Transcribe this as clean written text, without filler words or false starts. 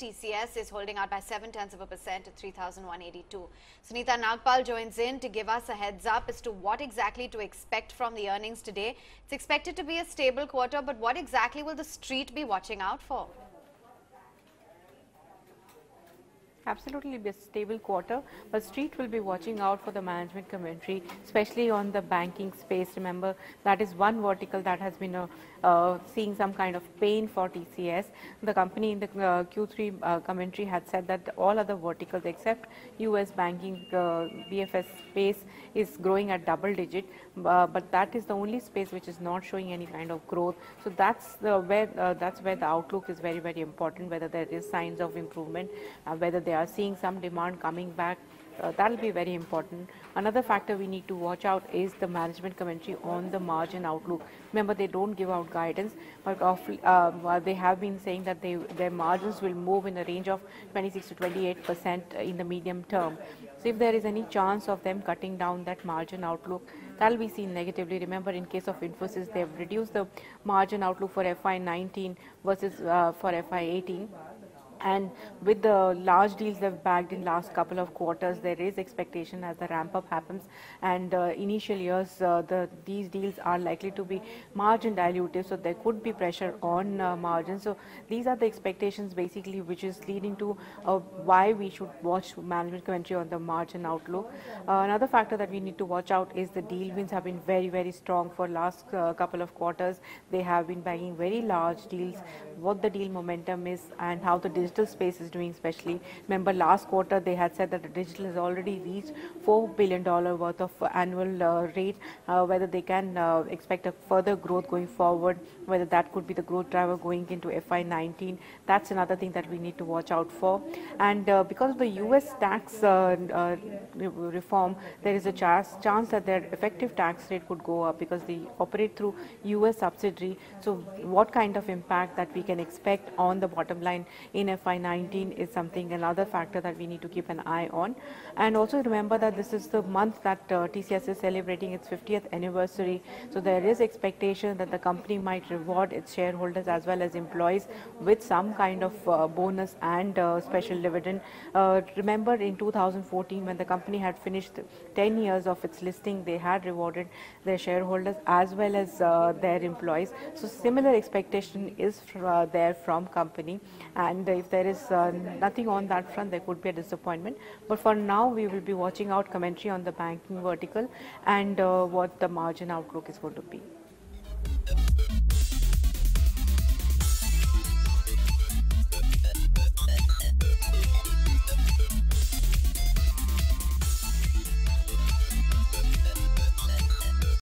TCS is holding out by 0.7% to 3,182. Sunita Nagpal joins in to give us a heads up as to what exactly to expect from the earnings today. It's expected to be a stable quarter, but what exactly will the street be watching out for? Absolutely be a stable quarter, but Street will be watching out for the management commentary, especially on the banking space. Remember, that is one vertical that has been seeing some kind of pain for TCS. The company in the Q3 commentary had said that all other verticals except US banking BFS space is growing at double digit, but that is the only space which is not showing any kind of growth. So that's where the outlook is very important, whether there is signs of improvement, whether they are seeing some demand coming back. That will be very important. Another factor we need to watch out is the management commentary on the margin outlook. Remember, they don't give out guidance, but they have been saying that their margins will move in the range of 26 to 28% in the medium term. So if there is any chance of them cutting down that margin outlook, that will be seen negatively. Remember, in case of Infosys, they have reduced the margin outlook for FY19 versus for FY18. And with the large deals they've bagged in last couple of quarters, there is expectation as the ramp up happens, and initial years these deals are likely to be margin dilutive, so there could be pressure on margins. So these are the expectations basically, which is leading to why we should watch management commentary on the margin outlook. Another factor that we need to watch out is the deal wins have been very strong for last couple of quarters. They have been bagging very large deals. What the deal momentum is and how the digital space is doing, especially. Remember, last quarter they had said that the digital has already reached $4 billion worth of annual rate. Whether they can expect a further growth going forward, whether that could be the growth driver going into FY19, that's another thing that we need to watch out for. And because of the US tax reform, there is a chance that their effective tax rate could go up because they operate through US subsidiary. So what kind of impact that we can expect on the bottom line in FY19 is another factor that we need to keep an eye on. And also remember that this is the month that TCS is celebrating its 50th anniversary. So there is expectation that the company might reward its shareholders as well as employees with some kind of bonus and special dividend. Remember, in 2014, when the company had finished 10 years of its listing, they had rewarded their shareholders as well as their employees. So similar expectation is there from company, and if there is nothing on that front, there could be a disappointment. But for now, we will be watching out commentary on the banking vertical and what the margin outlook is going to be.